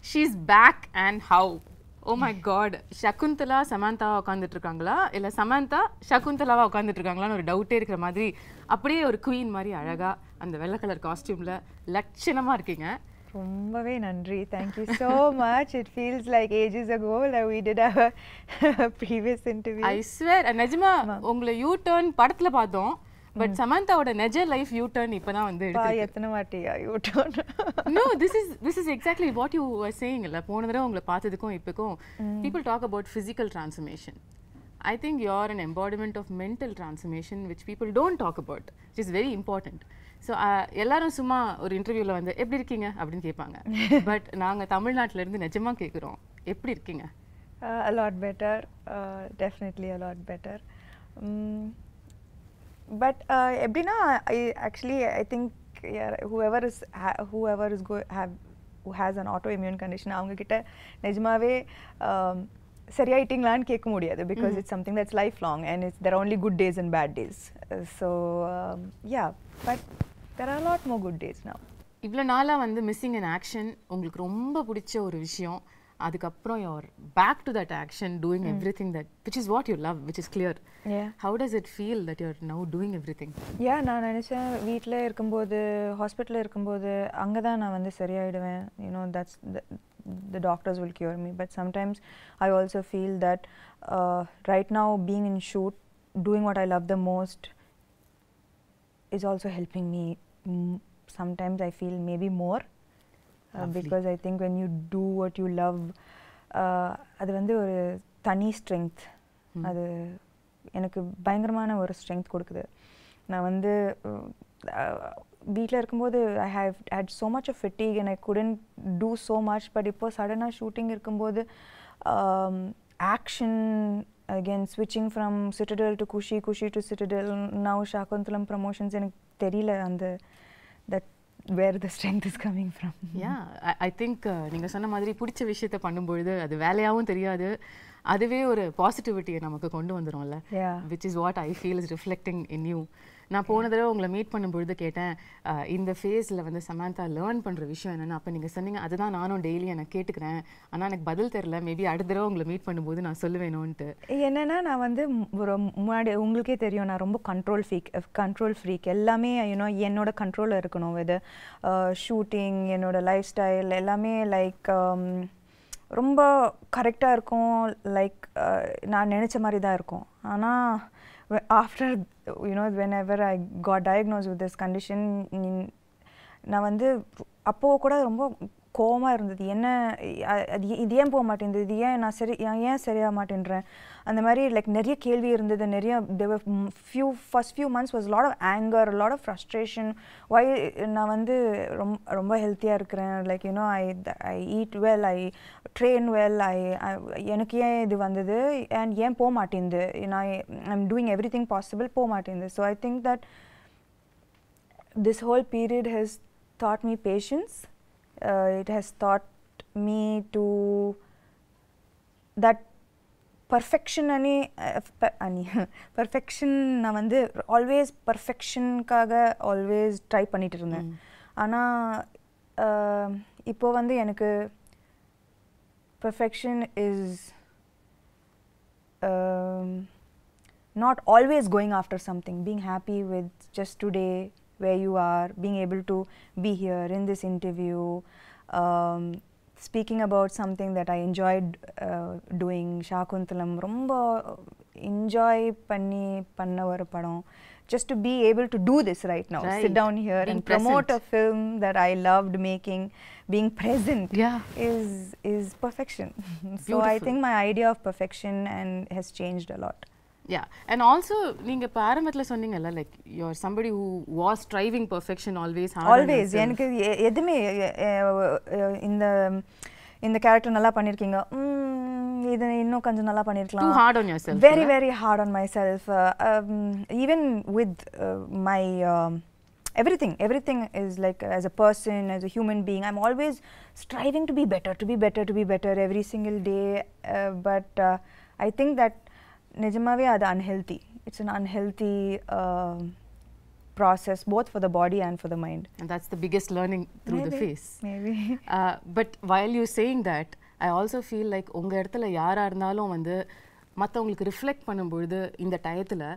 she's back and how? Oh my god, Shaakuntala Samantha உட்கார்ந்துட்டு இருக்காங்களா இல்ல Samantha Shaakuntalaவா உட்கார்ந்துட்டு இருக்காங்களான்னு ஒரு டவுட்டே இருக்கிற மாதிரி அப்படியே ஒரு queen மாதிரி அழகா அந்த வெள்ளை கலர் காஸ்டியூம்ல லட்சணமா இருக்கீங்க. ரொம்பவே நன்றி. Thank you so much. It feels like ages ago that we did our previous interview. I swear, நிஜமா உங்களை யூ டர்ன் படத்துல பார்த்தோம். பட் சமந்தாவோட நெஜ லைஃப் யூ டர்ன் இப்பதான் வந்து எடுத்து எத்தனை வாட்டியா U turn? No, this is exactly what you were saying. இல்ல போன தடவை உங்களை பார்த்ததுக்கும் இப்போக்கும் people talk about physical transformation. I think you're an embodiment of mental transformation which people don't talk about, which is very important. So எல்லாரும் சும்மா ஒரு இன்டர்வியூல வந்து எப்படி இருக்கீங்க அப்படின்னு கேட்பாங்க. பட் நாங்க தமிழ்நாட்டுல இருந்து நிஜமா கேக்குறோம், எப்படி இருக்கீங்க? A lot better, definitely a lot better. But எப்படின்னா I think whoever who has an autoimmune condition அவங்க கிட்ட நிஜமாவே சரியாயிட்டீங்களான்னு கேட்க முடியாது because it's something that's lifelong and there are only good days and bad days. So yeah, but there are a lot more good days now. இவ்வளோ நாளாக வந்து missing in action உங்களுக்கு ரொம்ப பிடிச்ச ஒரு விஷயம், அதுக்கப்புறம் you're back to that action doing everything that which is what you love, which is clear. Yeah. How does it feel that you're now doing everything? Yeah, நான் நினைச்சேன் வீட்டில் இருக்கும்போது ஹாஸ்பிட்டலில் இருக்கும்போது அங்கே தான் நான் வந்து சரியாயிடுவேன். You know, that's the doctors will cure me, but sometimes I also feel that right now being in shoot, doing what I love the most is also helping me. Sometimes I feel maybe more because I think when you do what you love, அது வந்து ஒரு தனி strength, அது எனக்கு பயங்கரமான ஒரு strength கொடுக்குது. நான் வந்து வீட்டில் இருக்கும்போது I have had so much of fatigue and I couldn't do so much, but இப்போ சடனாக ஷூட்டிங் இருக்கும்போது action, again switching from Citadel to Kushi to Citadel, now Shaakuntalam promotions, எனக்கு தெரியல அந்த that where the strength is coming from. Yeah, I think நீங்க சொன்ன மாதிரி பிடிச்ச விஷயத்தை பண்ணும்பொழுது அது வேலையாகவும் தெரியாது, அதுவே ஒரு பாசிட்டிவிட்டியை நமக்கு கொண்டு வந்துடும்ல. which is what I feel is reflecting in you. நான் போன தடவை உங்களை மீட் பண்ணும்பொழுது கேட்டேன் இந்த ஃபேஸில் வந்து சமந்தா லேர்ன் பண்ணுற விஷயம் என்னென்னு. அப்போ நீங்கள் சொன்னீங்க அதுதான் நானும் டெய்லி எனக்கு கேட்டுக்கிறேன், ஆனால் எனக்கு பதில் தெரில, மேபி அடுத்த தடவை உங்களை மீட் பண்ணும்போது நான் சொல்லுவேணும்ன்ட்டு. என்னென்னா நான் வந்து ஒரு முன்னாடி உங்களுக்கே தெரியும் நான் ரொம்ப கண்ட்ரோல் ஃப்ரீக், எல்லாமே யூனோ என்னோட கண்ட்ரோலில் இருக்கணும். வித் ஷூட்டிங், என்னோட லைஃப் ஸ்டைல் எல்லாமே லைக் ரொம்ப கரெக்டாக இருக்கும், லைக் நான் நினச்ச மாதிரி தான் இருக்கும். ஆனால் after whenever I got diagnosed with this condition, நான் வந்து அப்போது கூட ரொம்ப கோவமாக இருந்தது. என்ன இது ஏன் போக மாட்டேங்குது, இது ஏன் நான் ஏன் சரியாக மாட்டேன்றேன், அந்த மாதிரி லைக் நிறைய கேள்வி இருந்தது. நிறைய first few months was a lot of anger, a lot of frustration. why நான் வந்து ரொம்ப ஹெல்த்தியாக இருக்கிறேன், like you know I eat well, I train well, எனக்கு ஏன் இது வந்தது and ஏன் போக மாட்டேங்குது, I'm doing everything possible, போக மாட்டேங்குது. So I think that this whole period has taught me patience. It has taught me to that perfection perfection நான் வந்து ஆல்வேஸ் பர்ஃபெக்ஷனுக்காக ஆல்வேஸ் ட்ரை பண்ணிட்டு இருந்தேன். ஆனால் இப்போ வந்து எனக்கு perfection is not always going after something, being happy with just today where you are, being able to be here in this interview, speaking about something that I enjoyed doing. Shaakuntalam romba enjoy panna oru padam, just to be able to do this right now, sit down here being and promote a film that I loved making, being present is perfection. So I think my idea of perfection has changed a lot. Yeah, and also நீங்க இப்ப ஆரம்பத்துல சொன்னீங்கல்ல like you are somebody who was striving perfection always. எனக்கு எதுமே இந்த character நல்லா பண்ணிருக்கீங்க, இது இன்னும் கொஞ்சம் நல்லா பண்ணிருக்கலாம், too hard on yourself, very hard on myself. Even with my everything is like as a person, as a human being, I'm always striving to be better every single day, but I think that நிஜமாவே அது unhealthy. It's an unhealthy process, both for the body and for the mind. And that's the biggest learning through the face. Maybe. But while you're saying that, I also feel like உங்க இடத்துல யாரா இருந்தாலும் வந்து மற்றவங்களுக்கு reflect பண்ணும்பொழுது இந்த டயத்தில்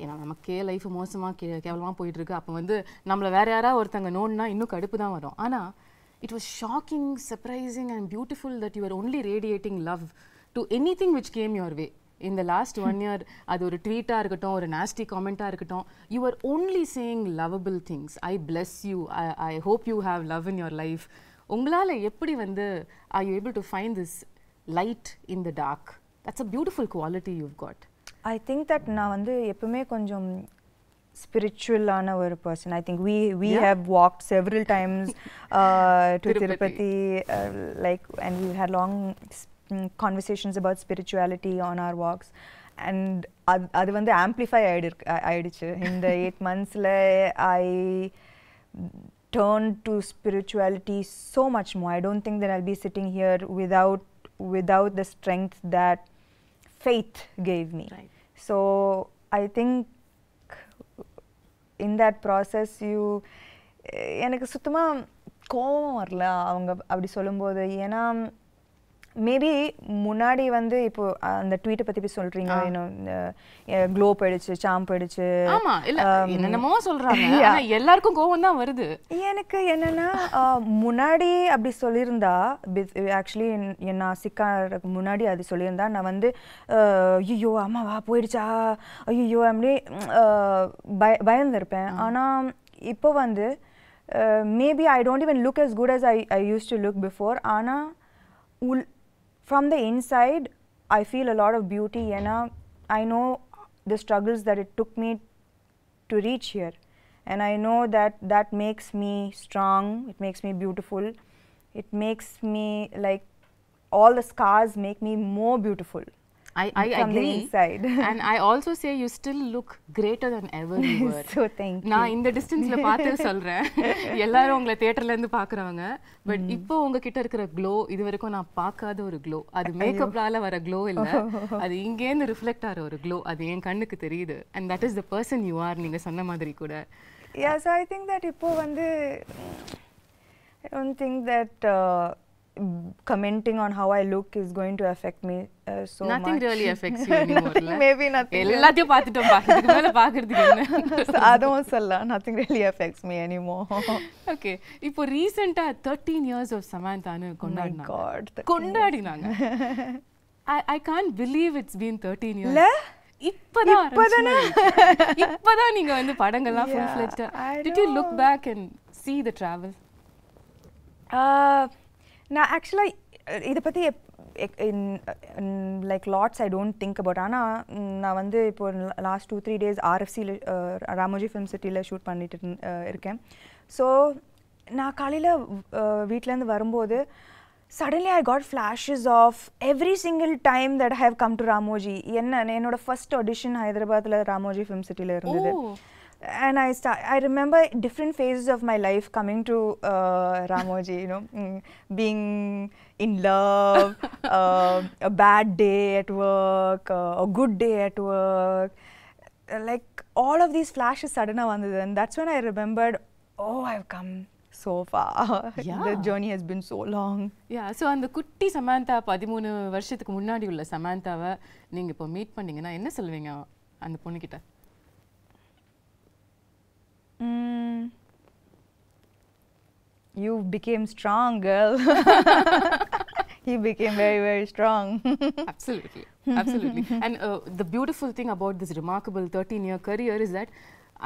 ஏன்னா நமக்கே லைஃப் மோசமாக கேவலமாக போயிட்டுருக்கு, அப்போ வந்து நம்மளை வேறு யாராவது ஒருத்தங்க நோன்னா இன்னும் கடுப்பு தான் வரும். ஆனால் it was shocking, surprising and beautiful that you were only radiating love to anything which came your way. In the last 1 year, அது ஒரு ட்வீட்டாக இருக்கட்டும், ஒரு nasty comment-ஆக இருக்கட்டும், you were only saying lovable things. I bless you. I hope you have love in your life. உங்களால் எப்படி வந்து are you able to find this light in the dark? That's a beautiful quality you've got. I think that நான் வந்து எப்பவுமே கொஞ்சம் spiritual-ஆன ஒரு person. I think we have walked several times to Tirupati, like, and we've had long conversations about spirituality on our walks, and அது வந்து amplify ஆயிடுச்சு இந்த 8 monthsல. I turned to spirituality so much more. I don't think that I'll be sitting here without the strength that faith gave me. Right. So I think in that process எனக்கு சுத்தமா கோவம் வரல அவங்க அப்படி சொல்லும்போது. ஏன்னா மேபி முன்னாடி வந்து இப்போ அந்த ட்வீட்டை பத்தி சொல்றீங்க, க்ளோ போயிடுச்சு, சாம் போயிடுச்சு, ஆமா இல்ல என்னென்னமோ சொல்றாங்க, ஆனா எல்லாருக்கும் கோவம் தான் வருது. எனக்கு என்னன்னா முன்னாடி அப்படி சொல்லியிருந்தா, ஆக்சுவலி நான் சிக்காருக்கு முன்னாடி அது சொல்லியிருந்தா நான் வந்து ஐயோ அம்மாவா போயிடுச்சா, ஐயோ அப்படி பயந்துருப்பேன். ஆனால் இப்போ வந்து maybe I don't even look as good as I used to look before. ஆனால் from the inside I feel a lot of beauty, and I know the struggles that it took me to reach here, and I know that makes me strong, it makes me beautiful, it makes me like all the scars make me more beautiful. I from agree. The inside. And I also say you still look greater than ever you were. So thank you. நான் இந்த டிஸ்டன்ஸ்ல பார்த்து சொல்றேன், எல்லாரும் உங்களை தியேட்டர்ல இருந்து பாக்குறாங்க, பட் இப்போ உங்ககிட்ட இருக்கிற க்ளோ இது வரைக்கும் நான் பார்க்காத ஒரு க்ளோ. அது மேக்கப்லால வர க்ளோ இல்ல, அது இங்கேருந்து ரிஃப்ளெக்ட் ஆகிற ஒரு க்ளோ. அது என் கண்ணுக்கு தெரியுது. And that is the person you are. நீங்க சொன்ன மாதிரி கூட. Yeah, so I think that இப்போ வந்து I don't think that commenting on how I look is going to affect me so nothing much. Nothing really affects you anymore. Maybe nothing. எல்லாத்தையும் பார்த்துட்டோம், இதுக்கு மேல பார்க்கிறதுக்கு என்ன? அதுவும் சொல்ல nothing really affects me anymore. Okay, இப்போ ரீசன்ட்டா 13 years of Samanthaன்னு கொண்டாடினாங்க. Oh my god. கொண்டாடினாங்க. I can't believe it's been 13 years. இல்ல இப்பதான் நீங்க வந்து படங்கள்லாம் full fledged. Did you look back and see the travel? நான் ஆக்சுவலாக இதை பற்றி like lots I don't think about. ஆனால் நான் வந்து இப்போ லாஸ்ட் 2-3 days RFCயில் ராமோஜி ஃபிலிம் சிட்டியில் ஷூட் பண்ணிட்டு இருக்கேன். ஸோ நான் காலையில் வீட்டிலேருந்து வரும்போது suddenly I got flashes of every single time that I have come to Ramoji. என்னோட ஃபர்ஸ்ட் ஆடிஷன் ஹைதராபாத்தில் ராமோஜி ஃபிலிம் சிட்டியில் இருந்தது. And I remember different phases of my life coming to Ramoji, being in love, a bad day at work, a good day at work, like all of these flashes suddenly vandhu, and that's when I remembered, oh, I've come so far. Yeah. The journey has been so long. Yeah, so அந்த குட்டி சமந்தா 13 வருஷத்துக்கு முன்னாடி உள்ள சமந்தாவை நீங்க இப்போ meet பண்ணீங்கன்னா என்ன சொல்வீங்க அந்த பொண்ணு கிட்ட? You became strong, girl. He became very, very strong. Absolutely, absolutely. And the beautiful thing about this remarkable 13-year career is that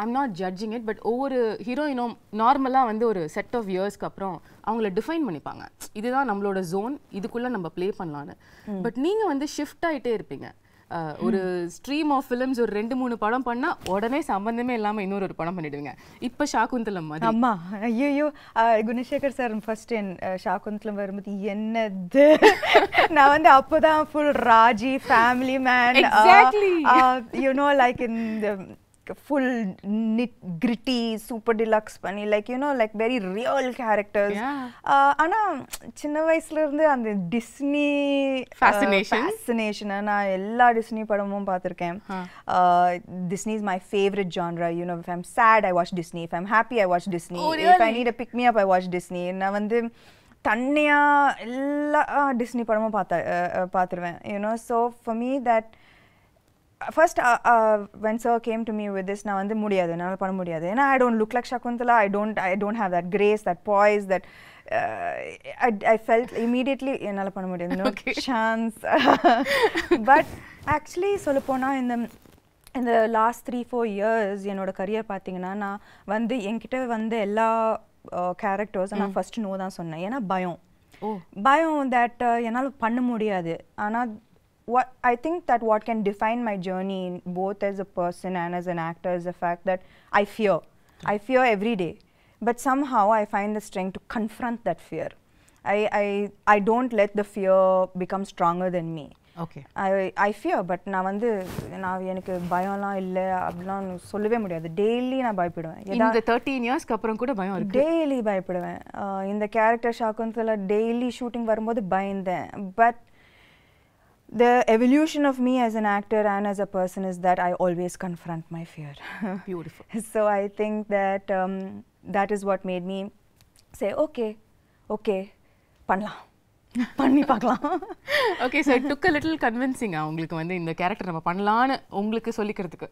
I'm not judging it, but ஒவ்வொரு ஹீரோயினும் நார்மலாக வந்து ஒரு செட் ஆஃப் இயர்ஸ்க்கு அப்புறம் அவங்கள டிஃபைன் பண்ணிப்பாங்க, இதுதான் நம்மளோட ஜோன், இதுக்குள்ளே நம்ம ப்ளே பண்ணலான்னு. பட் நீங்கள் வந்து ஷிஃப்ட் ஆகிட்டே இருப்பீங்க. ஒரு ஸ்ட்ரீம் ஆஃப் ஃபிலிம்ஸ் ஒரு 2-3 படம் பண்ணா உடனே சம்பந்தமே இல்லாம இன்னொரு படம் பண்ணிடுவீங்க. இப்ப ஷாகுந்தலம் மாதிரி. அம்மா ஐயோ, குணசேகர் சார் ஃபர்ஸ்ட் ஷாகுந்தலம் வரும்போது என்னது, நான் வந்து அப்போதான் full Raji family man, exactly. You know, like in the full gritty super deluxe பண்ணி like you know like very real characters. ஆனா சின்ன வயசுல இருந்து அந்த டிஸ்னி fascination நான் எல்லா டிஸ்னி படமும் பார்த்திருக்கேன். Disney is my favorite genre. You know, if I'm sad I watch Disney, if I'm happy I watch Disney, if I need a pick me up I watch Disney. நான் வந்து தன்னையா எல்லா Disney படமும் பார்த்துருவேன். You know, so for me that first when sir came to me with this na vandu mudiyadhu enala panna mudiyadhu ena I don't look like Shaakuntala, I don't have that grace, that poise, that I felt immediately enala panna mudiyadhu, no chance. But actually solla pona in the last 3-4 years enoda career pathina na vandu enkitta vande ella characters na first no da sonna ena bayam that enala panna mudiyadhu. Ana what I think that what can define my journey both as a person and as an actor is the fact that I fear every day, but somehow I find the strength to confront that fear. I don't let the fear become stronger than me. Okay. I fear, but na vandu na enakku bayamla illa abla sollave mudiyadhu. Daily na bayipiduven. In the 13 years ku appuram kuda bayam irukku. Daily bayipiduven. In the character Shaakuntala daily shooting varumbodhu bayindhen, but the evolution of me as an actor and as a person is that I always confront my fear. Beautiful. So I think that that is what made me say okay பண்ணி பார்க்கலாம். Okay, so it took a little convincing உங்களுக்கு வந்து இந்த character நம்ம பண்ணலாம்னு உங்களுக்கு சொல்லிக்கிறதுக்கு.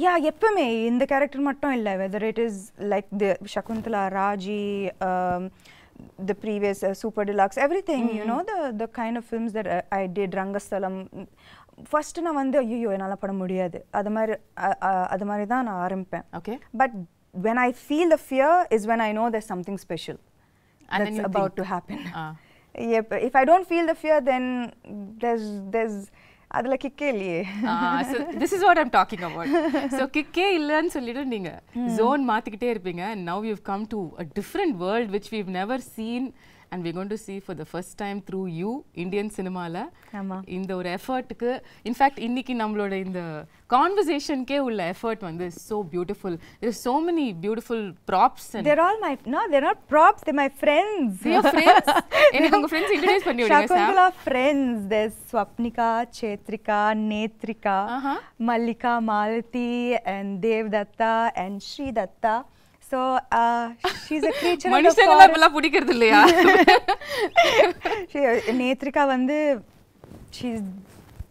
Yeah, எப்பவுமே இந்த கேரக்டர் மட்டும் இல்ல, whether it is like the Shaakuntala, Raji, the previous super deluxe, everything, you know, the kind of films that I did, Rangastalam, first na vandu ayyo enala pada mudiyadhu adu mari da na arampen. Okay, but when I feel the fear is when I know there's something special and that's about to happen. Yep, if I don't feel the fear then there's adla kikke illiye. So this is what I'm talking about. So kikke illan sollidu neenga zone maathikite irpinga, and now you've come to a different world which we've never seen and we're going to see for the first time through you Indian cinema la. இந்த ஒரு எஃபர்ட்டுக்கு in fact இன்னைக்கு நம்மளோட இந்த கான்வர்சேஷன்க்கே உள்ள effort வந்து so beautiful. There's so many beautiful props and they're all my they're not props, they're my friends. Your friends? எனக்கு உங்க friends introduce பண்ணி விடுங்க sir. Shaakuntala friends, there's Swapnika, Chetrika, Netrika, Mallika, Malati and Devdatta and Sri Datta. So she's a creature of the forest. மனுஷங்கள பல பிடிக்கிறது இல்லையா? Netrika வந்து she's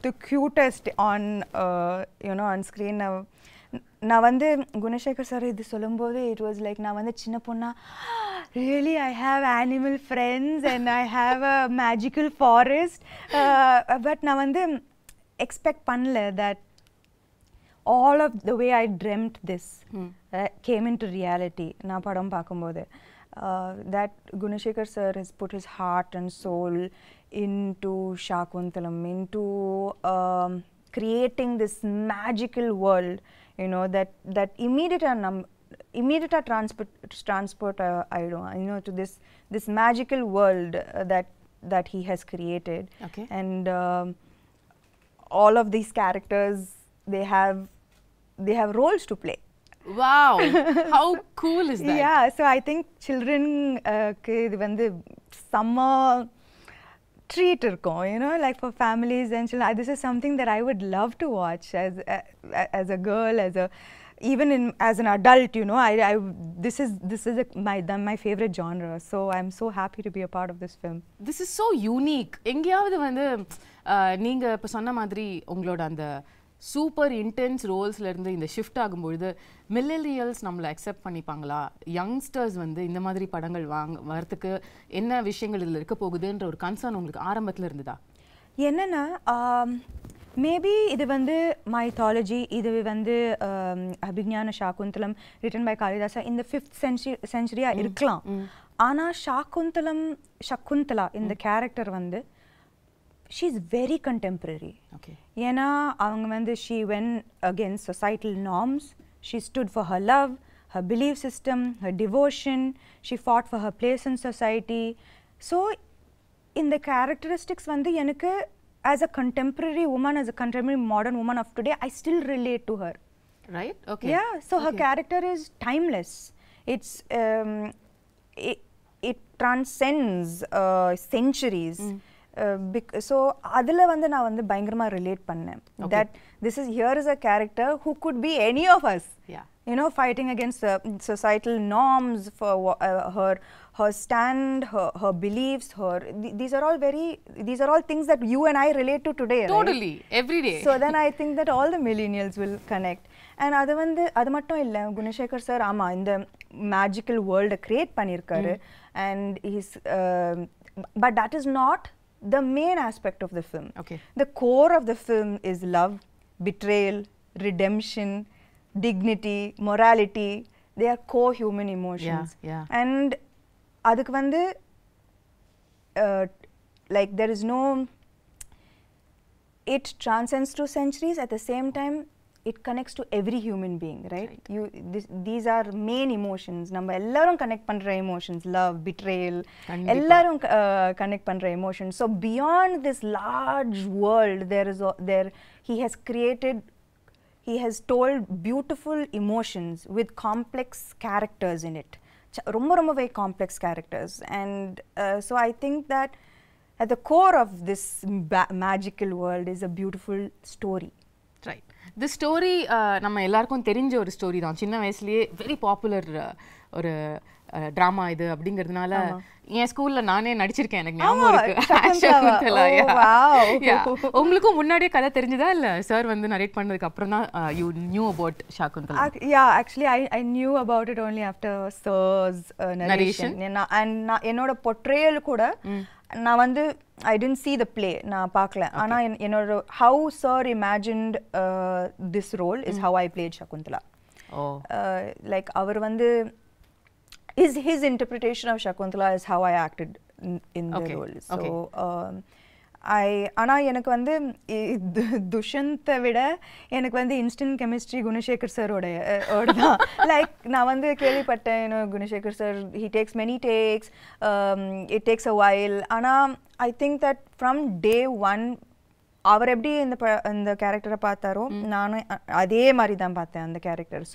the cutest on you know on screen. நான் வந்து Gunasekar sir இது சொல்லும்போது it was like நான் வந்து சின்ன பொண்ணா really I have animal friends and I have a magical forest, but நான் வந்து expect பண்ணல that all of the way I dreamt this came into reality. Na padam paakumbodhu that Gunashekar sir has put his heart and soul into Shaakuntalam, into creating this magical world, you know, that immediate transport I don't, you know, to this magical world that he has created. Okay. And all of these characters, they have roles to play. Wow, how cool is that? Yeah, so I think children இது வந்து summer treat இருக்கும், you know, like for families and children. This is something that I would love to watch as a girl, even as an adult, you know. This is my favorite genre, so I'm so happy to be a part of this film. This is so unique. எங்கயாவது வந்து நீங்க இப்ப சொன்ன மாதிரி உங்களோட அந்த super intense ரோல்ஸ்ல இருந்து இந்த ஷிஃப்ட் ஆகும்பொழுது மில்லேனியல்ஸ் நம்மளை அக்செப்ட் பண்ணிப்பாங்களா, யங்ஸ்டர்ஸ் வந்து இந்த மாதிரி படங்கள் வரதுக்கு என்ன விஷயங்கள் இதில் இருக்க போகுதுன்ற ஒரு கன்சர்ன் உங்களுக்கு ஆரம்பத்தில் இருந்ததா? என்னன்னா மேபி இது வந்து மைத்தாலஜி, இது வந்து அபிஞான ஷாகுந்தலம் ரிட்டன் பை காளிதாசா இந்த 5th century இருக்கலாம். ஆனால் சகுந்தலா இந்த கேரக்டர் வந்து she's very contemporary. Okay. ஏன்னா அவங்க வந்து she went against societal norms, she stood for her love, her belief system, her devotion, she fought for her place in society. So in the characteristics வந்து எனக்கு as a contemporary woman, as a contemporary modern woman of today, I still relate to her. Right? Okay. Yeah, so her character is timeless. It's it transcends centuries. So adula vandu na vandu bayangarama relate pannen. That this is here is a character who could be any of us. Yeah. You know, fighting against societal norms for her stand, her beliefs, these are all things that you and I relate to today, totally, right? every day. So then I think that all the millennials will connect. And adu mattum illa, Gunashekhar sir ama inda magical world create pannirkaru, and he's but that is not the main aspect of the film. Okay. The core of the film is love, betrayal, redemption, dignity, morality. They are core human emotions. Yeah. And adukku vandu like there is no, it transcends through centuries. At the same time, it connects to every human being, right? These are main emotions. Namba ellarum connect pandra emotions, love, betrayal, ellarum connect pandra emotions. So beyond this large world, he has told beautiful emotions with complex characters in it. Romba very complex characters. And so I think that at the core of this magical world is a beautiful story. Right. The story நம்ம எல்லாருக்கும் தெரிஞ்ச ஒரு story தான். சின்ன வயசுலயே very popular ஒரு drama இது அப்படிங்கிறதுனால என் ஸ்கூல்ல நானே நடிச்சிருக்கேன், எனக்கு ஞாபகம் இருக்கு. ஷாகுந்தலா. உங்களுக்கும் முன்னாடியே கதை தெரிஞ்சதா இல்ல சார் வந்து நரேட் பண்ணதுக்கு அப்புறம் தான் you knew about Shaakuntalam? Yeah, actually I knew about it only after sir's narration. And என்னோட portrayal கூட நான் வந்து I didn't see the play, நான் பார்க்கல. ஆனா என்னோட how sir imagined this role is how I played Shaakuntala. Like அவர் வந்து his interpretation of Shaakuntala is how I acted in the role. So ஆனா எனக்கு வந்து துஷந்தை விட எனக்கு வந்து இன்ஸ்டன்ட் கெமிஸ்ட்ரி குணசேகர் சாரோட தான். லைக் நான் வந்து கேள்விப்பட்டேன், Gunasekar sir he takes many takes, it takes a while. ஆனா I think that from day one அவர் எப்படி இந்த கேரக்டரை பார்த்தாரோ நானும் அதே மாதிரி தான் பார்த்தேன் அந்த character.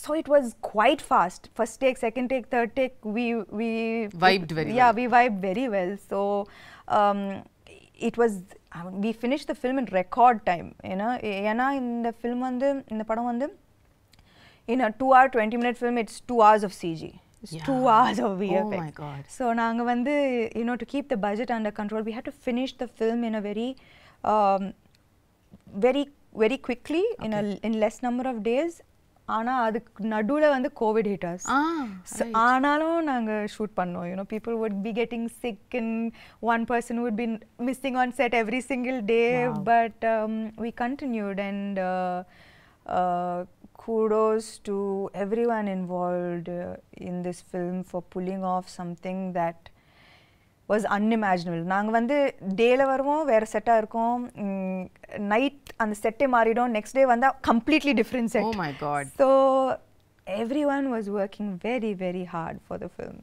So it was quite fast. First take, second take, third take, we vibed very well. Yeah, we vibed very well. So it was, we finished the film in record time, you know. ஏன்னா இந்த film வந்து இந்த படம் வந்து in a 2 hour 20-minute film, it's 2 hours of CG. It's 2 hours of VFX. Oh my God. So நாங்க வந்து, you know, to keep the budget under control, we had to finish the film in a very quickly, in less number of days. ஆனா அதுக்கு நடுவுல வந்து Covid hit us. ஆனாலும் நாங்க shoot பண்ணோம். You know, people would be getting sick and one person would be missing on set every single day. Wow. But we continued, and kudos to everyone involved in this film for pulling off something that was unimaginable. நாங்க வந்து டேல வருவோம், வேற செட்டா இருக்கும், night அந்த செட்டே மாறிடும், நெக்ஸ்ட் டே வந்தா completely different set. Oh my God. So everyone was working very very hard for the film.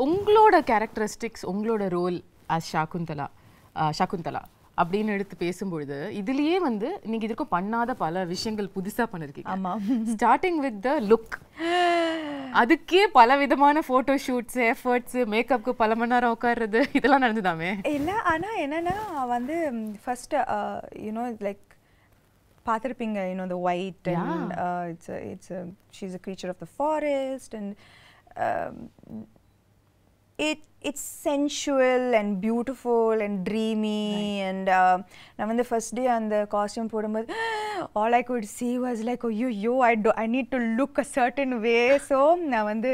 உங்களோட கேரக்டரிஸ்டிக்ஸ், உங்களோட ரோல் as ஷாகுந்தலா அப்படின்னு எடுத்து பேசும்பொழுது இதுலயே வந்து நீங்க இதுக்கும் பண்ணாத பல விஷயங்கள் புதுசா பண்ணிருக்கீங்க. ஆமா. ஸ்டார்டிங் வித் த லுக், அதுக்கே பல விதமான போட்டோ ஷூட்ஸ், எஃபர்ட்ஸ், மேக்கப்க்கு பல மணி நேரம் உட்கார்றது, இதெல்லாம் நடந்துதாமே? இல்ல, ஆனா என்னன்னா வந்து ஃபர்ஸ்ட் you know, like பார்த்திருப்பீங்க, you know, the white, and it's a she's a creature of the forest, and it's sensual and beautiful and dreamy. Right. And நான் வந்து first day அந்த costume போடும்போது all I could see was like, oh yo, I need to look a certain way. So நான் வந்து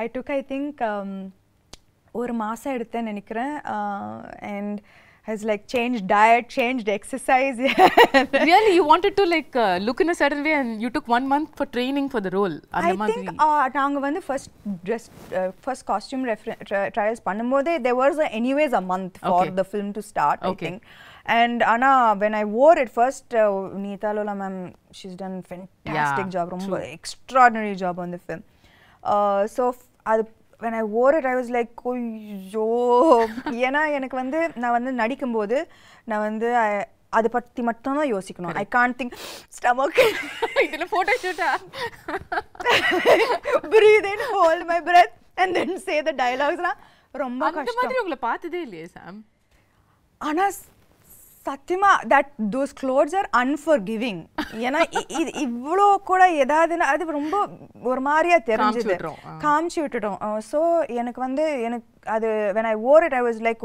I took, I think ஒரு மாசம் எடுத்தேன்னு நினைக்கிறேன், and has like changed diet, changed exercise. Really, you wanted to like look in a certain way, and you took 1 month for training for the role? I think நாங்க வந்து first costume trials பண்ணும்போது there was anyways a month for the film to start, I think. And Anna, when I wore it first, Neeta Lola ma'am, she's done fantastic job, romba extraordinary job on the film. So when I wore it, I was like, oh yo. ஏன்னா எனக்கு வந்து நான் வந்து நடிக்கும்போது நான் வந்து அதை பற்றி மட்டும் தான் யோசிக்கணும். ஐ கான்ட் திங்க் ஸ்டமக் இதில் ஃபோட்டோ ஷூட்டா breathe in, hold my breath and then say the dialoguesலாம் ரொம்ப கஷ்டம். அந்த மாதிரி உங்களை பார்த்ததே இல்லையே சாம். ஆனால் சத்தியமா those clothes are unforgiving. ஏன்னா இவ்வளோ கூட ஏதாவதுன்னா அது ரொம்ப ஒரு மாதிரியா தெரிஞ்சது, காமிச்சு விட்டுட்டோம். ஸோ எனக்கு அது when I wore it I was like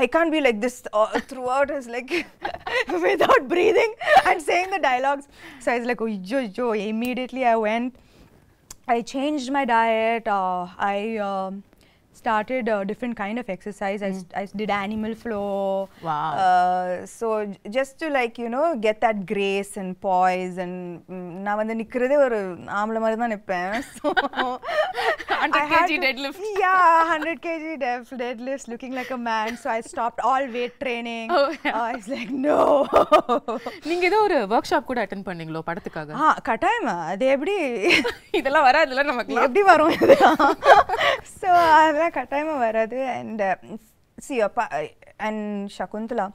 I can't be like this throughout. It's like without breathing and saying the dialogues. So I was like immediately I went, I changed my diet, I started a different kind of exercise. I did animal flow. Wow. So just to like get that grace and poise, and நான் வந்து நிக்கிறதே ஒரு ஆம்பளை மாதிரி தான் நிப்பேன். So 100 kg deadlift. Yeah, 100 kg deadlifts, looking like a man. So I stopped all weight training. I was like no. நீங்க ஏதோ ஒரு work shop கூட அட்டெண்ட் பண்ணீங்களோ படத்துக்காக? கட்டாயமா. அது எப்படி இதெல்லாம் வராதுல நமக்கு, எப்படி வரும் இதெல்லாம்? So அதெல்லாம் கட்டாயமா வராது. And see and Shaakuntalam,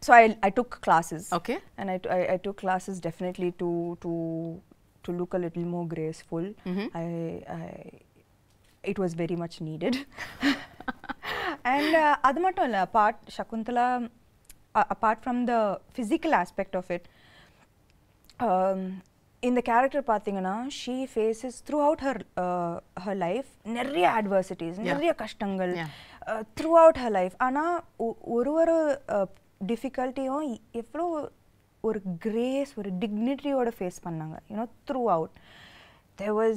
so I took classes. Okay. And I took classes definitely to look a little more graceful. It was very much needed. And adu mattum illa, Shaakuntalam, apart from the physical aspect of it, in the character பாத்தீங்கன்னா she faces throughout her life நிறைய adversities, நிறைய கஷ்டங்கள் throughout her life. ஆனா ஒரு difficultyயும் எவ்வளோ ஒரு grace, ஒரு dignityயோட face பண்ணாங்க. Throughout there was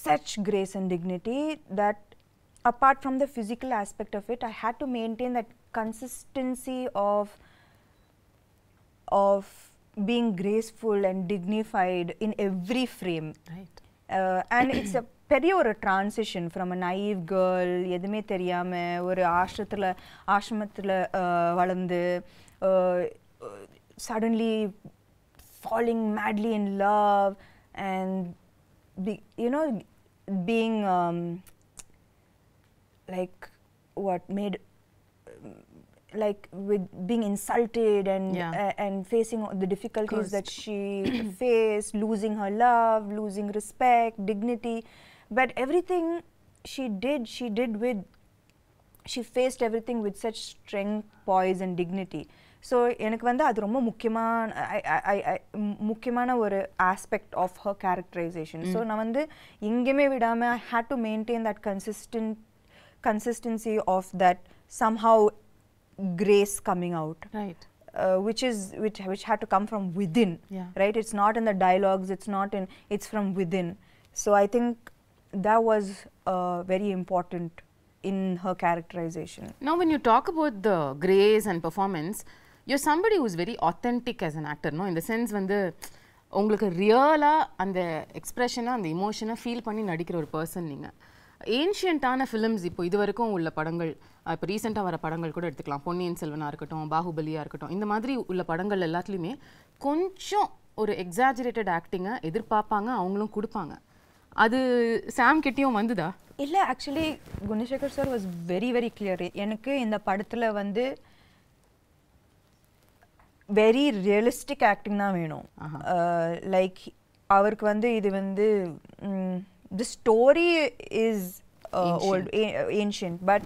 such grace and dignity that apart from the physical aspect of it, I had to maintain that consistency of being graceful and dignified in every frame. Right. And it's a பெரிய ஒரு transition from a naive girl, எதுமே தெரியாம ஒரு ஆசிரமத்துல வளர்ந்து suddenly falling madly in love and being like what made like with being insulted and facing the difficulties that she faced, losing her love, losing respect, dignity, but everything she faced everything with such strength, poise and dignity. So எனக்கு வந்து அது ரொம்ப முக்கியமான ஒரு aspect of her characterization. So நான் வந்து எங்கேயுமே விடாம I had to maintain that consistency of that somehow grace coming out, right? Which had to come from within, right? It's not in the dialogues, it's from within. So I think that was very important in her characterization. Now when you talk about the grace and performance, you're somebody who's very authentic as an actor, no? In the sense வந்து உங்களுக்கு ரியலா அந்த எக்ஸ்பிரஷனை அந்த இமோஷனை feel பண்ணி நடிக்கிற ஒரு person நீங்க. ஏன்ஷியன்ட்டான ஃபிலிம்ஸ் இப்போ இது வரைக்கும் உள்ள படங்கள், இப்போ ரீசெண்டாக வர படங்கள் கூட எடுத்துக்கலாம், பொன்னியின் செல்வனாக இருக்கட்டும், பாகுபலியாக இருக்கட்டும், இந்த மாதிரி உள்ள படங்கள் எல்லாத்துலேயுமே கொஞ்சம் ஒரு எக்ஸாஜரேட்டட் ஆக்டிங்கை எதிர்பார்ப்பாங்க, அவங்களும் கொடுப்பாங்க. அது சாம் கிட்டேயும் வந்துதா? இல்லை, actually Gunasekar sir was very very clear. எனக்கு இந்த படத்தில் வந்து வெரி ரியலிஸ்டிக் ஆக்டிங் தான் வேணும். லைக் அவருக்கு வந்து இது வந்து the story is old, ancient, but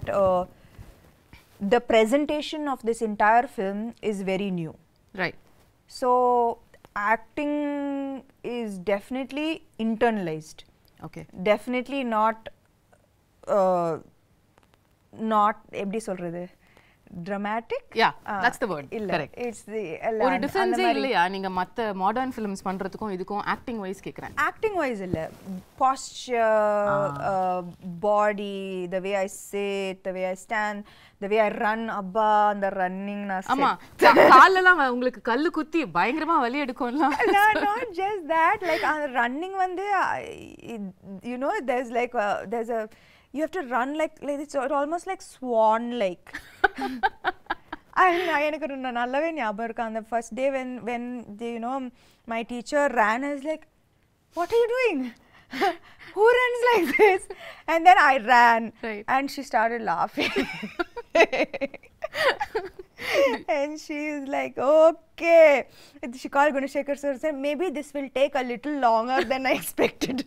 the presentation of this entire film is very new. Right. So acting is definitely internalized. Okay. Definitely not எப்படி சொல்றது, dramatic. Yeah, that's the word. Correct. It's the ஒரு difference இல்லையா நீங்க மத்த modern films பண்றதுக்கும் இதுக்கும் acting wise கேக்குறேன்? Acting wise இல்ல, posture, body, the way I sit, the way I stand, the way I run, அப்பா அந்த ரன்னிங் நான் ஆமா காலெல்லாம் உங்களுக்கு கல்லு குத்தி பயங்கரமா வலி எடுக்கும்ல. not just that, like running வந்து there's a you have to run like it's almost like swan like. எனக்கு நல்லாவே ஞாபகம் இருக்கு அந்த first day when my teacher ran, I was like, what are you doing? Who runs like this? And then I ran, right. And she started laughing. And she is like, okay. And she called Gunashekhar sir and said, maybe this will take a little longer than I expected.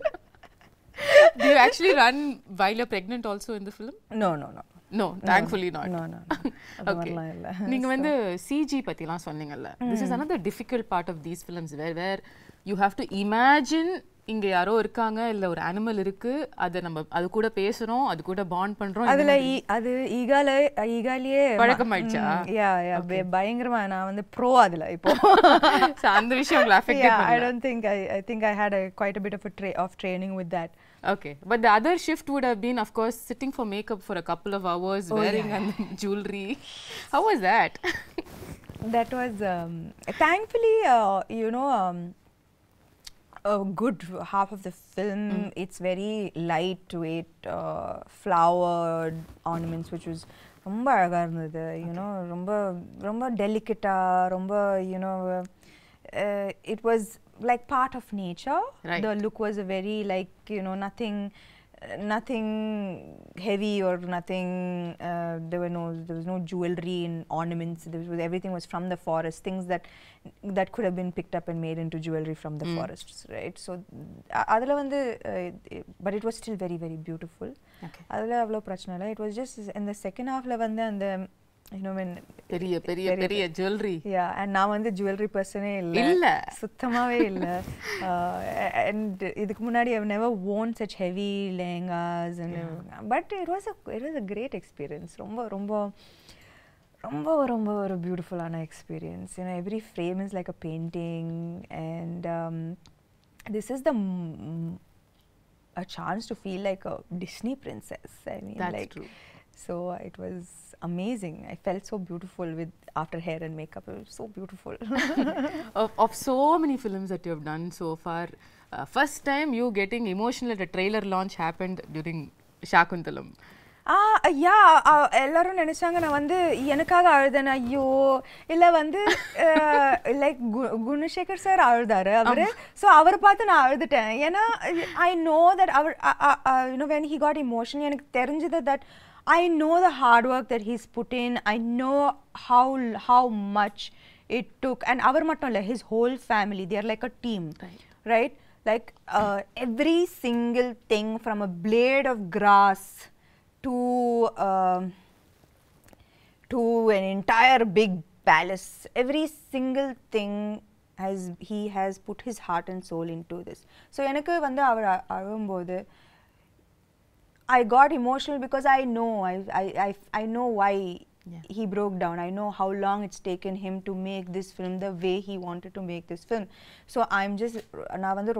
Do you actually run while you're pregnant also in the film? No, no, no. No, thankfully not. No, no. Okay. நீங்க வந்து CG பத்திலாம் சொன்னீங்கல்ல. This is another difficult part of these films where you have to imagine இங்க யாரோ இருக்காங்க இல்ல ஒரு animal இருக்கு அத நம்ம அது கூட பேசுறோம் அது கூட பாண்ட் பண்றோம் அதுல அது ஈகாலியே பழக்கமாயிடுச்சா யா பயங்கரமா நான் வந்து ப்ரோ அதுல இப்போ சோ அந்த விஷயம் உங்களுக்கு அஃபெக்ட் பண்ணல I don't think I think I had quite a bit of training with that. Okay, but the other shift would have been, of course, sitting for makeup for a couple of hours, wearing jewelry. How was that? That was, thankfully, you know, a good half of the film, it's very lightweight, flowered ornaments, which was ரொம்ப அழகா இருந்தது, you know, ரொம்ப delicate-ஆ, ரொம்ப, you know, it was like part of nature. Right. The look was a very like, you know, nothing heavy or nothing, there was no jewelry and ornaments. Everything was from the forest, things that could have been picked up and made into jewelry from the forests, right? So adula vandu but it was still very very beautiful. Okay, adula avlo prachana illa. It was just in the second half la vandu and you know when பெரிய jewelry. Yeah, and நான் வந்து jewelry personே இல்ல சுத்தமாவே இல்ல. And இதுக்கு முன்னாடி I've never worn such heavy lehengas and but it was a great experience. ரொம்ப ஒரு beautiful ஆன experience. You know, every frame is like a painting and this is a chance to feel like a Disney princess. I mean, that's like true. So it was amazing. I felt so beautiful after hair and makeup. It was so beautiful. of so many films that you have done so far, first time you getting emotional at a trailer launch happened during Shaakuntalam. எல்லாரும் நினைச்சாங்க நான் வந்து எனக்காக அழுதேன். ஐயோ இல்ல வந்து like Gunasekar sir அழுதாரு அவரு. ஸோ அவரை பார்த்து நான் அழுதுட்டேன். ஏன்னா ஐ நோ தட் அவர் you know when he got emotion எனக்கு தெரிஞ்சது that I know the hard work that he's put in. I know how much it took. And avar mattum illa, his whole family, they are like a team, right? Like every single thing from a blade of grass to an entire big palace, every single thing he has put his heart and soul into this. So enakku vandu avar alumbodhu I got emotional because I know why he broke down. I know how long it's taken him to make this film the way he wanted to make this film. So I'm just நான் வந்து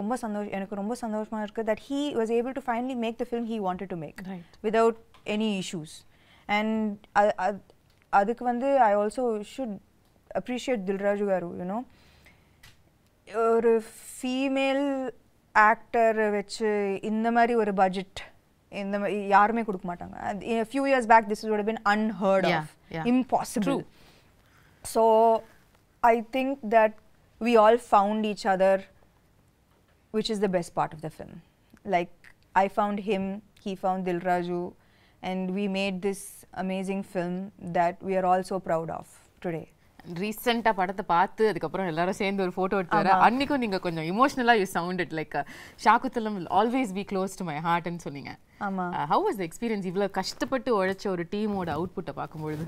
எனக்கு ரொம்ப சந்தோஷமா இருக்கு that he was able to finally make the film he wanted to make without any issues. And அதுக்கு வந்து I also should appreciate Dilraju garu, you know, ஒரு female actor வச்சு இந்த மாதிரி ஒரு பட்ஜெட் இந்த யாருமே கொடுக்க மாட்டாங்க. A few years back this would have been unheard of, impossible. So I think that we all found each other, which is the best part of the film. Like I found him, he found Dilraju, and we made this amazing film that we are all so proud of today. ரீசெண்டா படத்தை பார்த்து அதுக்கப்புறம் எல்லாரும் சேர்ந்து ஒரு photo எடுத்து வர அன்னைக்கும் நீங்க கொஞ்சம் இமோஷனலா you sounded like Shaakuntalam will always be close to my heart ன்னு சொன்னீங்க. ஆமா. how was the experience இவ்வளவு கஷ்டப்பட்டு உழைச்ச ஒரு டீமோட அவுட்புட்டை பார்க்கும்போது?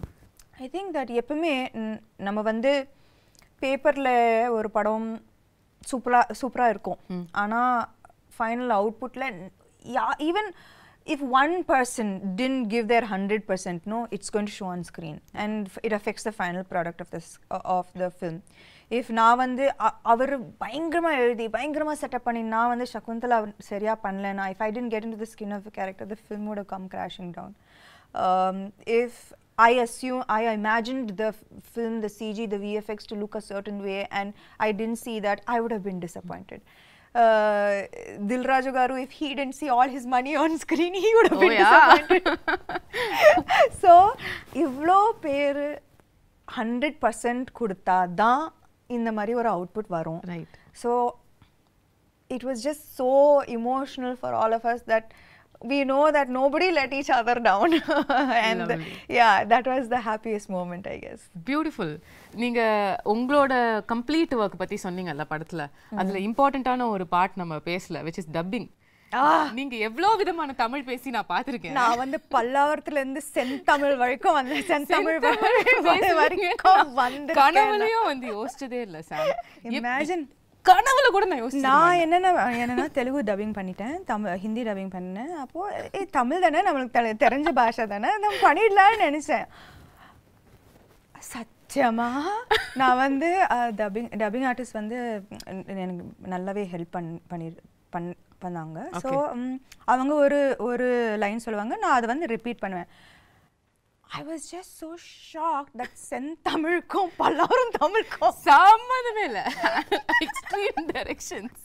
I think that எப்பவுமே நம்ம வந்து பேப்பர்ல ஒரு படம் சூப்பரா இருக்கும். ஆனா final அவுட்புட்ல even if one person didn't give their 100%, no, it's going to show on screen and it affects the final product of the film. If நான் வந்து அவர் பயங்கரமா எழுதி பயங்கரமா செட்டப் பண்ணி நான் வந்து சகுந்தலா சரியா பண்ணலனா, if I didn't get into the skin of the character, the film would have come crashing down. If I imagined the film, the CG, the VFX to look a certain way and I didn't see that, I would have been disappointed. Dilraju garu, if he didn't see all his money on screen, he would have been disappointed. So ivlo per 100% கொடுத்தா தான் இந்த மாதிரி ஒரு output வரும். Right. So it was just so emotional for all of us that we know that nobody let each other down. And yeah, that was the happiest moment, I guess. Beautiful. நீங்க உங்களோட complete work பத்தி சொன்னீங்கல்ல படத்துல, அதுல இம்பார்ட்டன்ட்டான ஒரு part நம்ம பேசல, which is dubbing. நீங்க எவ்வளவு விதமான தமிழ் பேசி நான் பாத்திருக்கேன். நான் வந்து பல்லாவரத்துல இருந்து செந்தமிழ் வரைக்கும் வந்து செந்தமிழ் வரைக்கும் வந்து கனவுலயும் வந்து யோசிச்சதே இல்ல சார். இமேஜின் கனவுல கூட நான் யோசிச்சேன். நான் என்னன்னா தெலுங்கு டப்பிங் பண்ணிட்டேன், ஹிந்தி டப்பிங் பண்ணேன். அப்போ தமிழ் தானே நம்மளுக்கு தெரிஞ்ச பாஷை தானே, நம்ம பண்ணிடலாம்னு நினைச்சேன். சத்தியமா நான் வந்து டப்பிங் ஆர்டிஸ்ட் வந்து எனக்கு நல்லாவே ஹெல்ப் பண்ணாங்க. ஸோ அவங்க ஒரு லைன் சொல்லுவாங்க, நான் அதை வந்து ரிப்பீட் பண்ணுவேன். I was just so shocked that செந்தமிழுக்கும் Pallavaram தமிழுக்கும் சம்மந்தமே இல்லை. Extreme directions.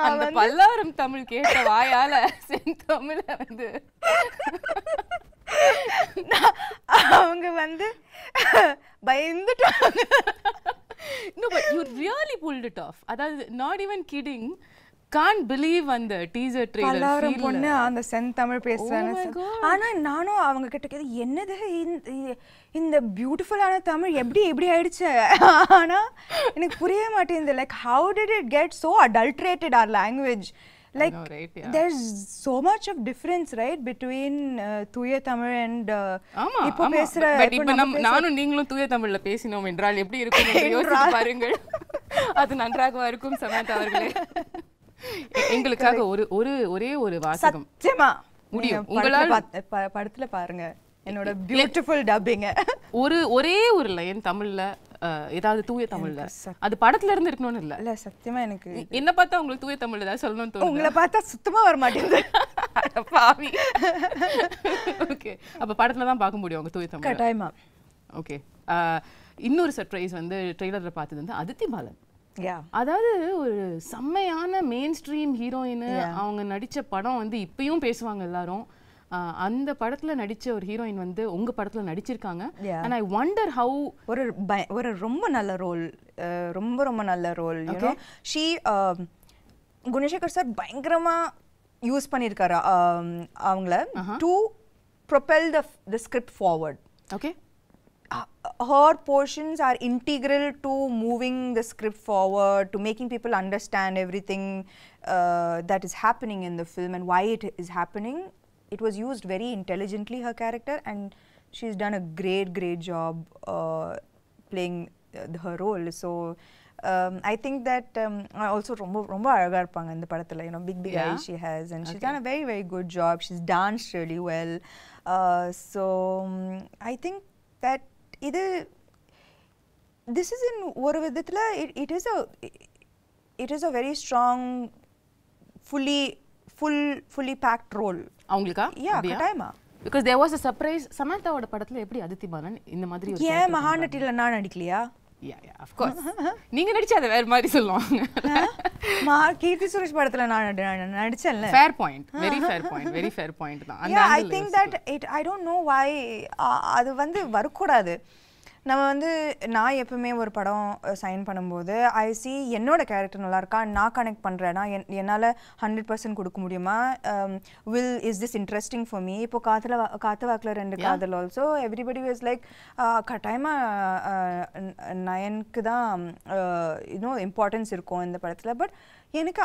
அந்த பல்லாவரம் தமிழ் கேட்ட வாயால செந்தமிழ வந்து அவங்க வந்து பயந்துட்டாங்க. No, but you really pulled it off. அதாவது not even kidding. Can't believe அந்த டீசர் ட்ரெய்லர் பல்லாவரம் பொண்ணு அந்த செந்தமிழ் பேசுறாங்க. ஆனா நானும் அவங்க கிட்ட கேட்டேன், என்னது இந்த பியூட்டிஃபுல்லான தமிழ் எப்படி ஆயிடுச்சு? ஆனா எனக்கு புரிய மாட்டேங்குது. Like how did it get so adulterated our language? Like there's so much of difference, right, between தூய தமிழ் and இப்போ பேசுற. இப்போ நானும் நீங்களும் தூய தமிழ்ல பேசினோம் என்றால் எப்படி இருக்கும் என்று யோசிச்சு பாருங்கள். அது நன்றாக இருக்கும் சமந்தா அவர்களே. எங்களுக்காக ஒரே ஒரு வாசகம் சத்தியமா முடியும் உங்களால படத்துல பாருங்க என்னோட பியூட்டிஃபுல் டப்பிங். ஒரே ஒரு லைன் தமிழ்ல, ஏதாவது தூய தமிழ்ல, அது படத்துல இருந்து இருக்கணும்னு இல்ல. சத்தியமா எனக்கு என்ன பார்த்தா உங்களுக்கு தூய தமிழ்ல ஏதாவது சொல்லணும்னு தோணுது? உங்களை பார்த்தா சுத்தமா வர மாட்டேங்குது. பாவி. ஓகே, அப்ப படத்துல தான் பார்க்க முடியும் உங்க தூய தமிழ். கட்டாயமா. ஓகே, இன்னொரு சர்ப்ரைஸ் வந்து ட்ரெய்லர்ல பார்த்தது வந்து அதித்தி பாலன். அதாவது ஒரு செம்மையான மெயின் ஸ்ட்ரீம் ஹீரோயின். அவங்க நடிச்ச படம் வந்து இப்பயும் பேசுவாங்க எல்லாரும். அந்த படத்துல நடிச்ச ஒரு ஹீரோயின் வந்து உங்க படத்துல நடிச்சிருக்காங்க. and I wonder how ஒரு ரொம்ப நல்ல ரோல், ரொம்ப நல்ல role. you know she Gunasekar sir பயங்கரமா யூஸ் பண்ணிருக்காரு அவங்கள to propel the script forward. okay, her portions are integral to moving the script forward, to making people understand everything that is happening in the film and why it is happening. It was used very intelligently, her character, and she's done a great job playing her role. So I think that also ரொம்ப அழகா இருப்பாங்க இந்த படத்துல. You know, big eyes she has, and she's done a very good job. She's danced really well. So I think that this is in ஒரு விதத்துல it is a very strong fully packed role. அவங்களுக்கா? கட்டாயமா. because there was a surprise. சமந்தாவோட படத்துல எப்படி அதித்தி பாலன் இந்த மாதிரி ஒரு ஏன் மகாநட்டில நான் நடிக்கலையா? yeah of course. நீங்க நடிச்சா அது வேற மாதிரி சொல்லுவாங்க. கீர்த்தி சுரேஷ் படத்துல நான் நடிச்சேன்ல. fair point, very fair point தான். yeah, I think that I don't know why அது வந்து வரக்கூடாது. நம்ம வந்து நான் எப்பவுமே ஒரு படம் சைன் பண்ணும்போது ஐ சி என்னோட கேரக்டர் நல்லா இருக்கா, நான் கனெக்ட் பண்ணுறேன்னா என்னால் 100% கொடுக்க முடியுமா, is this interesting for me. இப்போ காத்து வாக்கில் 2 காதல் ஆல்சோ எவ்ரிபடி வாஸ் லைக் கட்டாயமாக நயனுக்கு தான் இன்னும் இம்பார்ட்டன்ஸ் இருக்கும் இந்த படத்தில். பட் எனக்கு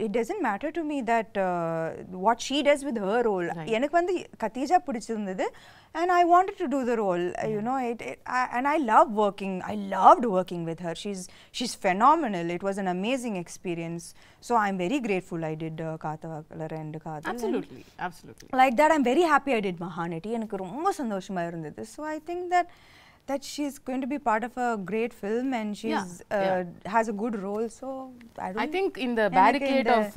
it doesn't matter to me that what she does with her role. எனக்கு வந்து கத்தீஜா பிடிச்சிருந்தது and I wanted to do the role. You know, and I loved working with her. She's phenomenal. It was an amazing experience. So I'm very grateful I did Kaathavakala and Kaadhal. Absolutely. Like that, I'm very happy I did Mahanati. எனக்கு ரொம்ப சந்தோஷமா இருந்தது. So I think that she's going to be part of a great film and she's has a good role. So I think in the barricade of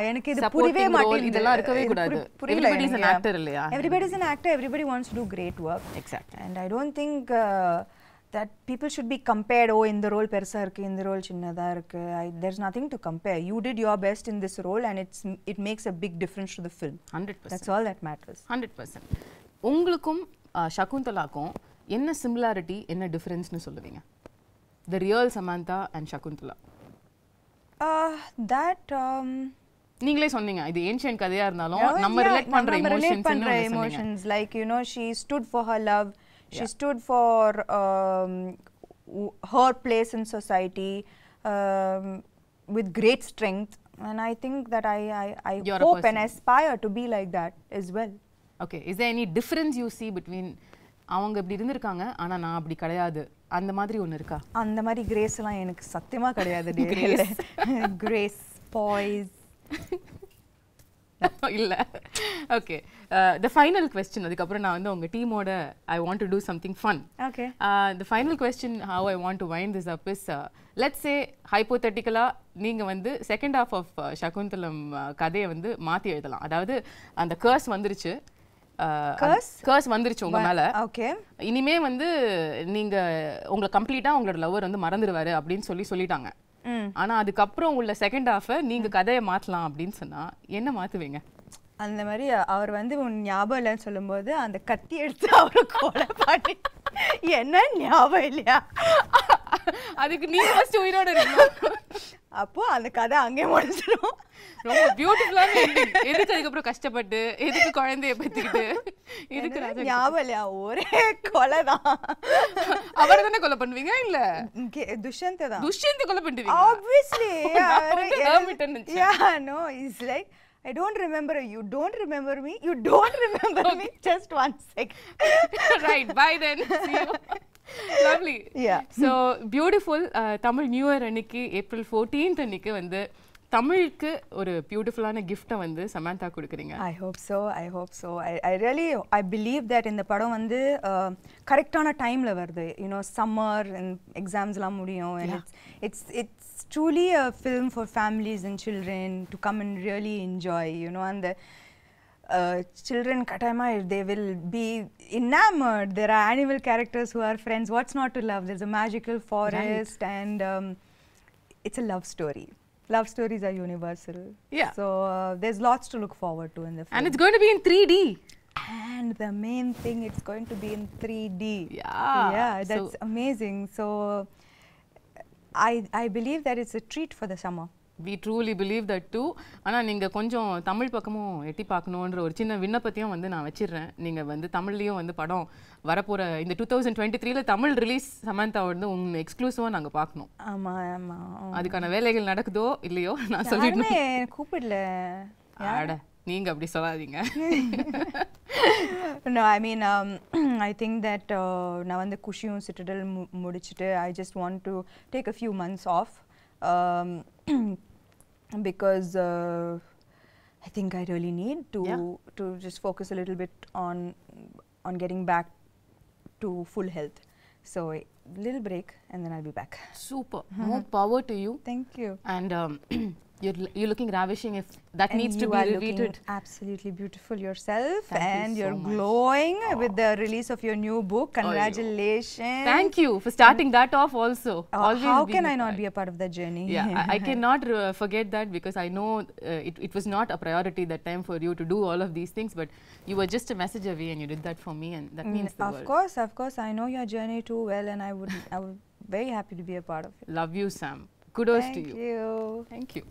எனக்கு இது புரியவே மாட்டேங்குது. இதெல்லாம் இருக்கவே கூடாது. Everybody is an actor இல்லையா? Everybody is an actor. Everybody wants to do great work. Exactly. And I don't think that people should be compared. Oh, இந்த role பெருசா இருக்கு, இந்த ரோல் சின்னதா இருக்கு. There's nothing to compare. You did your best in this role and it makes a big difference to the film. 100%. That's all that matters. 100%. உங்களுக்கும் ஷகுந்தலாக்கும் என்ன similarity, என்ன டிஃபரன்ஸ்னு சொல்லுவீங்க? The real Samantha and Shaakuntalam. நீங்களே சொன்னீங்க இது ancient கதையா இருந்தாலும் நம்ம ரிலேட் பண்ற emotions like you know she stood for her love, she stood for her place in society with great strength, and I think that I hope and aspire to be like that as well. Okay, is there any difference you see between அவங்க இப்படி இருந்திருக்காங்க ஆனா நான் அப்படி கிடையாது அந்த மாதிரி ஒன்னு இருக்கா? அந்த மாதிரி கிரேஸ் எல்லாம் எனக்கு சத்தியமா கிடையாது. கிரேஸ் பாய்ஸ் இல்ல. ஓகே, the final question அதுக்கு அப்புறம் நான் வந்து உங்க டீமோட I want to do something fun. Okay. The final question how I want to wind this up is let's say hypothetically நீங்க வந்து second half of Shaakuntalam கதையை வந்து மாத்தி எழுதலாம். அதாவது அந்த curse வந்துருச்சு, கர்ஸ் வந்துருச்சு உங்க மேல. ஓகே, இனிமே வந்து நீங்க உங்களை கம்ப்ளீட்டா உங்களோட லவர் வந்து மறந்துடுவாரு அப்படின்னு சொல்லிட்டாங்க. ஆனா அதுக்கப்புறம் உள்ள செகண்ட் ஹாஃப் நீங்க கதையை மாத்தலாம் அப்படின்னு சொன்னா என்ன மாத்துவீங்க? அந்த மாதிரி அவர் வந்து உன் ஞாபகம் இல்லைன்னு சொல்லும்போது அந்த கத்தி எடுத்து அவரை கொலை பண்ணி என்ன ஞாபகம் இல்லையா அதுக்கு நீ ஃபர்ஸ்ட் உயிரோட இருக்கணும். அப்போ அந்த கதை அங்கே முடிஞ்சிடும். ரொம்ப பியூட்டிஃபுல்லான எண்டிங். எதுக்கு அதுக்கப்புறம் கஷ்டப்பட்டு எதுக்கு குழந்தைய பத்திக்கிட்டு இதுக்கு ஞாபகம் இல்லையா? ஒரே கொலை தான். அவரை தானே கொலை பண்ணுவீங்க? இல்ல துஷ்யந்தை தான். துஷ்யந்தை கொலை பண்ணுவீங்க obviously. Yeah, no, it's like I don't remember you, don't remember me, you don't remember me, just 1 second. Right, bye then, see you. Lovely. Yeah. So beautiful. Tamil New Year அன்னைக்கு April 14th அன்னைக்கு வந்து தமிழுக்கு ஒரு பியூட்டிஃபுல்லான கிஃப்ட்டை வந்து சமந்தா கொடுக்குறீங்க. I hope so. I really believe that இந்த படம் வந்து கரெக்டான டைம்ல வருது. You know, summer and examsலாம் முடியும், and it's truly a film for families and children to come and really enjoy, you know, and the children katayama they will be enamored. There are animal characters who are friends. What's not to love? There's a magical forest, right. And it's a love story. Love stories are universal. Yeah. So there's lots to look forward to in the film. And it's going to be in 3D. And the main thing, it's going to be in 3D. Yeah. That's amazing. So I believe that it's a treat for the summer. We truly believe that too. ஆனா நீங்க கொஞ்சம் தமிழ் பக்கமும் எட்டி பார்க்கணும்ன்ற ஒரு சின்ன விண்ணப்பத்தையும் வந்து நான் வச்சிடுறேன். நீங்க வந்து தமிழ்லயும் வந்து படம் வரப்போற இந்த 2023ல தமிழ் ரிலீஸ் சமந்தா வந்து உங்க எக்ஸ்க்ளூசிவா நாங்க பார்க்கணும். ஆமா. அதுக்கான வேலைகள் நடக்குதோ இல்லையோ நான் சொல்லிடுறேன். கூப்பிடல. அட நீங்க அப்படி சொல்லாதீங்க. No, I mean I think that நான் வந்து குஷியும் சிட்டடல் முடிச்சிட்டு I just want to take a few months off. Because I think I really need to just focus a little bit on getting back to full health. So a little break and then I'll be back. Super. More power to you. Thank you. And you're looking ravishing. If that and needs to be repeated. You are looking absolutely beautiful yourself. Thank and you so you're much. glowing with the release of your new book. Congratulations. Thank you for starting that off also. Always how can I not be a part of that journey? Yeah, I cannot forget that because I know it was not a priority that time for you to do all of these things, but you were just a message away and you did that for me, and that means the world. Of course. I know your journey too well, and I would very happy to be a part of it. Love you, Sam. Kudos to you. Thank you. Thank you.